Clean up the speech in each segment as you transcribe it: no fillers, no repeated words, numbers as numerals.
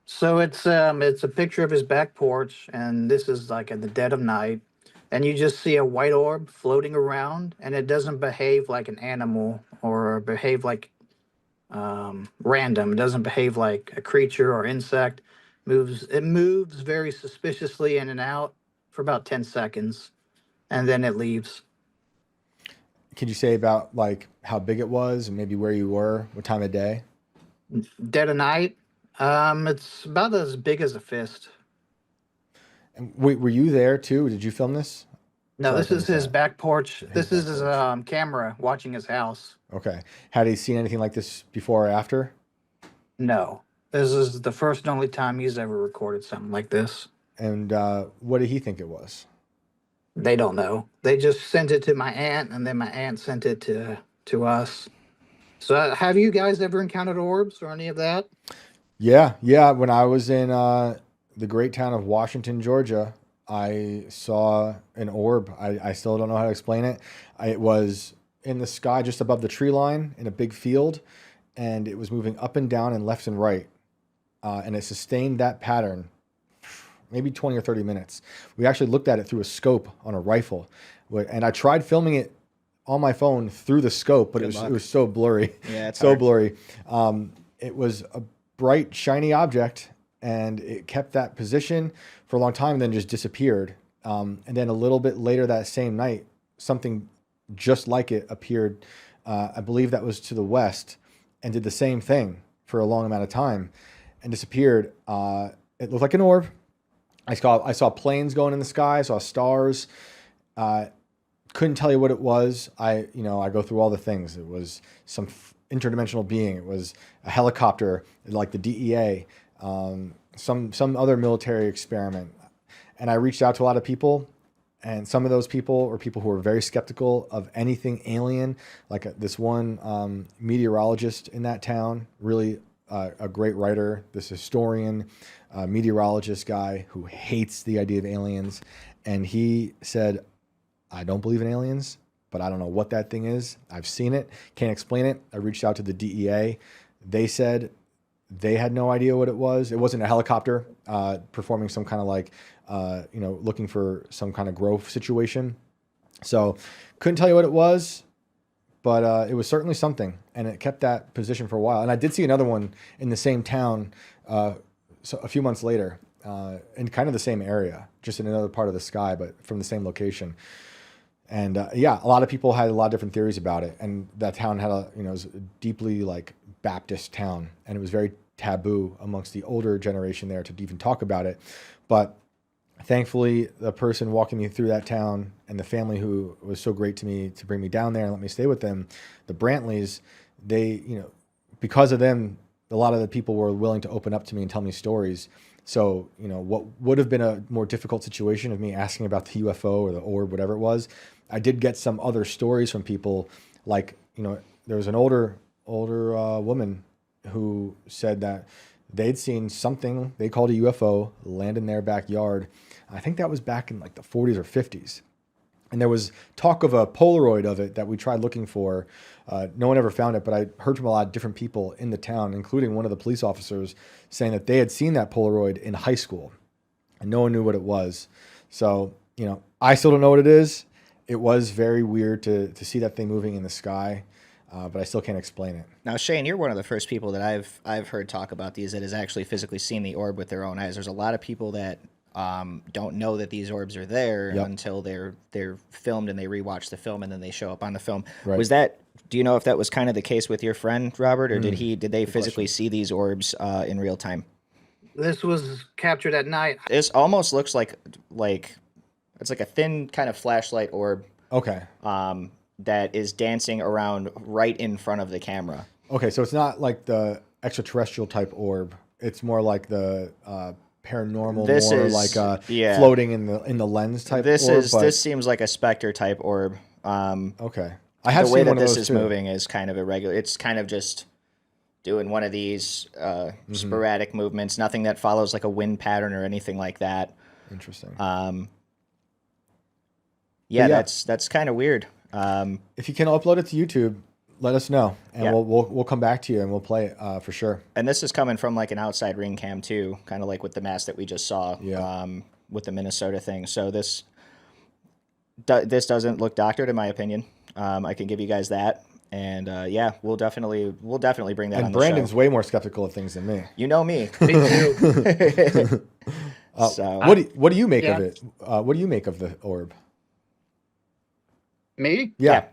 So it's a picture of his back porch, and this is like in the dead of night, and you just see a white orb floating around, and it doesn't behave like an animal or behave like random. It doesn't behave like a creature or insect. Moves very suspiciously in and out for about 10 seconds, and then it leaves. Could you say about like how big it was and maybe where you were, what time of day? Dead of night. It's about as big as a fist. And were you there too? Did you film this? No, Sorry this if I is missed his that. back porch. His This is back his porch. camera watching his house. Okay. Had he seen anything like this before or after? No, this is the first and only time he's ever recorded something like this. And what did he think it was? They don't know. They just sent it to my aunt, and then my aunt sent it to us. So, have you guys ever encountered orbs or any of that? Yeah, yeah. When I was in the great town of Washington, Georgia, I saw an orb. I still don't know how to explain it. It was in the sky just above the tree line in a big field, and it was moving up and down and left and right. And it sustained that pattern maybe 20 or 30 minutes. We actually looked at it through a scope on a rifle. And I tried filming it on my phone through the scope, but Good it luck. was so blurry, Yeah, it's so hard. blurry. It was a bright, shiny object, and it kept that position for a long time, and then just disappeared. And then a little bit later that same night, something just like it appeared. I believe that was to the west, and did the same thing for a long amount of time, and disappeared. It looked like an orb. I saw planes going in the sky. I saw stars. Uh, couldn't tell you what it was. I go through all the things. It was some interdimensional being. It was a helicopter, like the DEA, some other military experiment. And I reached out to a lot of people, and some of those people were people who were very skeptical of anything alien. Like this one meteorologist in that town, really a great writer. This historian, meteorologist guy who hates the idea of aliens, and he said, I don't believe in aliens, but I don't know what that thing is. I've seen it, can't explain it. I reached out to the DEA. They said they had no idea what it was. It wasn't a helicopter performing some kind of like, looking for some kind of growth situation. So couldn't tell you what it was, but it was certainly something, and it kept that position for a while. And I did see another one in the same town so a few months later in kind of the same area, just in another part of the sky, but from the same location. And yeah, a lot of people had a lot of different theories about it. And that town had it was a deeply like Baptist town, and it was very taboo amongst the older generation there to even talk about it. But thankfully, the person walking me through that town and the family who was so great to me to bring me down there and let me stay with them, the Brantleys, they, because of them, a lot of the people were willing to open up to me and tell me stories. So, what would have been a more difficult situation of me asking about the UFO or the orb, whatever it was, I did get some other stories from people. Like, there was an older woman who said that they'd seen something they called a UFO land in their backyard. I think that was back in like the 40s or 50s. And there was talk of a Polaroid of it that we tried looking for. No one ever found it, but I heard from a lot of different people in the town, including one of the police officers, saying that they had seen that Polaroid in high school and no one knew what it was. So, I still don't know what it is. It was very weird to see that thing moving in the sky, but I still can't explain it. Now, Shane, you're one of the first people that I've heard talk about these that has actually physically seen the orb with their own eyes. There's a lot of people that don't know that these orbs are there Yep. until they're filmed and they rewatch the film and then they show up on the film. Right. Was that? Do you know if that was kind of the case with your friend Robert, or did they Good physically question. see these orbs in real time? This was captured at night. This almost looks like it's like a thin kind of flashlight orb Okay. that is dancing around right in front of the camera. Okay, so it's not like the extraterrestrial type orb. It's more like the paranormal, This more is like yeah. floating in the lens type orb. But This seems like a Specter type orb. okay, I have The way seen one that of this those is too. moving is kind of irregular. It's kind of just doing one of these sporadic movements, nothing that follows like a wind pattern or anything like that. Interesting. Yeah, yeah. that's kind of weird. If you can upload it to YouTube, let us know, and Yeah. we'll come back to you and we'll play it for sure. And this is coming from like an outside ring cam too, kind of like with the mask that we just saw Yeah. with the Minnesota thing. So this doesn't look doctored, in my opinion. I can give you guys that, and yeah, we'll definitely bring that on And the Brandon's show. way more skeptical of things than me. You know me. Me too. So What do you make of Yeah. it? What do you make of the orb? Me? Yeah.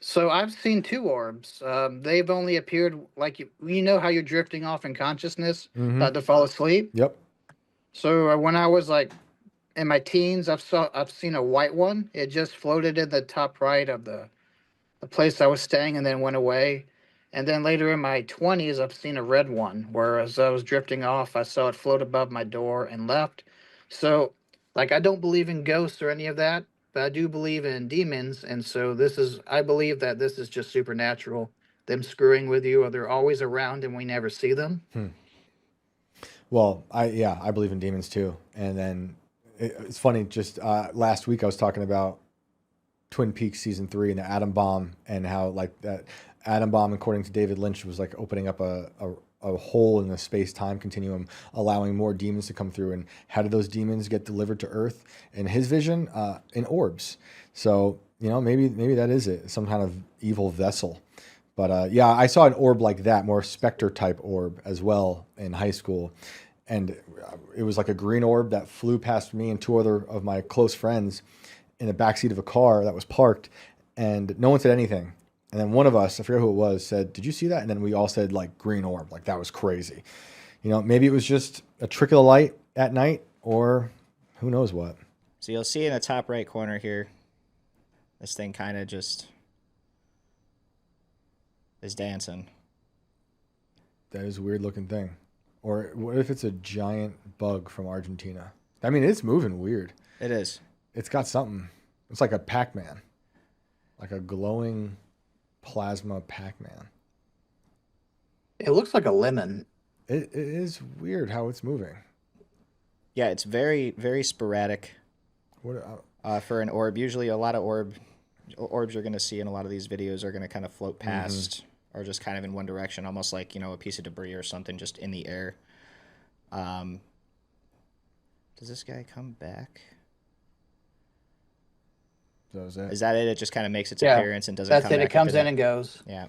So I've seen two orbs. They've only appeared like you know how you're drifting off in consciousness to fall asleep. Yep. So when I was like in my teens, I've seen a white one. It just floated in the top right of the place I was staying and then went away. And then later in my 20s, I've seen a red one. Whereas I was drifting off, I saw it float above my door and left. So, like, I don't believe in ghosts or any of that, but I do believe in demons. And so I believe that this is just supernatural. Them screwing with you, or they're always around and we never see them. Well, I believe in demons too. And then it's funny. Just last week, I was talking about Twin Peaks season 3 and the atom bomb, and how like that atom bomb, according to David Lynch, was like opening up a hole in the space-time continuum, allowing more demons to come through. And how did those demons get delivered to Earth? In his vision, in orbs. So maybe that is it, some kind of evil vessel. But yeah, I saw an orb like that, more Specter type orb as well in high school. And it was like a green orb that flew past me and 2 other of my close friends in the backseat of a car that was parked, and no one said anything. And then one of us, I forget who it was, said, "Did you see that?" And then we all said like green orb, like that was crazy. Maybe it was just a trick of the light at night, or who knows what. So you'll see in the top right corner here, this thing kind of just is dancing. That is a weird looking thing. Or what if it's a giant bug from Argentina? I mean, it's moving weird. It is. It's got something. It's like a Pac-Man, like a glowing plasma Pac-Man. It looks like a lemon. It is weird how it's moving. Yeah, it's very, very sporadic What? for an orb. Usually a lot of orbs you're going to see in a lot of these videos are going to kind of float past or just kind of in one direction, almost like, a piece of debris or something just in the air. Does this guy come back? That was it. Is that it? It just kind of makes its Yeah, appearance and doesn't That's come it. back It comes after in that? and goes. Yeah.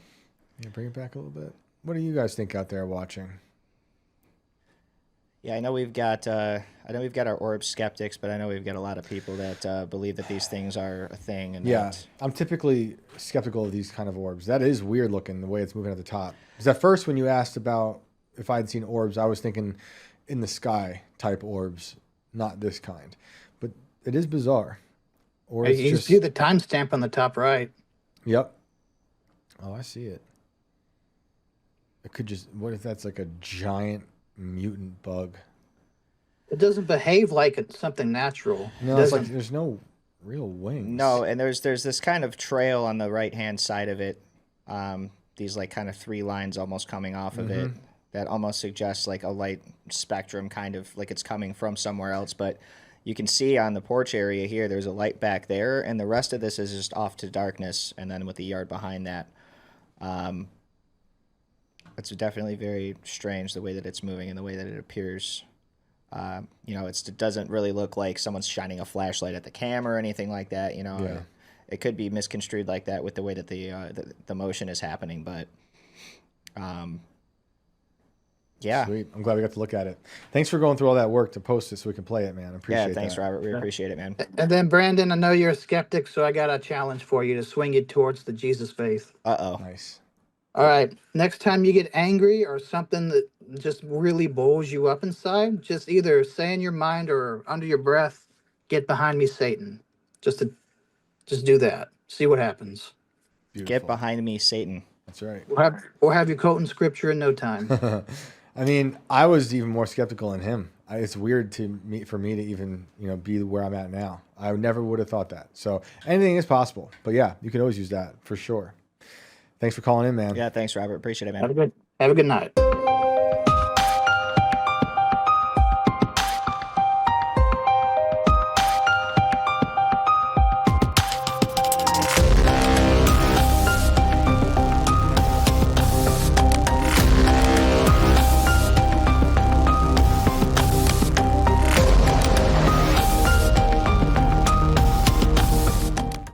Yeah, bring it back a little bit. What do you guys think out there watching? Yeah, I know we've got our orb skeptics, but I know we've got a lot of people that believe that these things are a thing. And Yeah, that, I'm typically skeptical of these kind of orbs. That is weird looking, the way it's moving at the top. Because at first, when you asked about if I'd seen orbs, I was thinking in the sky type orbs, not this kind. But it is bizarre. Or it's You just, see the timestamp on the top right. Yep. Oh, I see it. It could just, what if that's like a giant mutant bug? It doesn't behave like it's something natural. No, It it's like doesn't. there's no real wings. no, and there's this kind of trail on the right hand side of it. These like kind of 3 lines almost coming off of it that almost suggests like a light spectrum, kind of like it's coming from somewhere else. But you can see on the porch area here, there's a light back there, and the rest of this is just off to darkness, and then with the yard behind that. It's definitely very strange the way that it's moving and the way that it appears. It doesn't really look like someone's shining a flashlight at the camera or anything like that. Yeah. It could be misconstrued like that with the way that the motion is happening, but yeah. Sweet. I'm glad we got to look at it. Thanks for going through all that work to post it so we can play it, man. I appreciate Yeah, thanks, that. Robert. We appreciate it, man. And then Brandon, I know you're a skeptic, so I got a challenge for you to swing you towards the Jesus faith. Uh-oh. Nice. All right. Next time you get angry or something that just really boils you up inside, just either say in your mind or under your breath, "Get behind me, Satan." Just do that. See what happens. Beautiful. Get behind me, Satan. That's right. We'll have you quoting scripture in no time. I mean, I was even more skeptical than him. It's weird for me to even, be where I'm at now. I never would have thought that. So anything is possible. But yeah, you can always use that for sure. Thanks for calling in, man. Yeah, thanks, Robert. Appreciate it, man. Have a good night.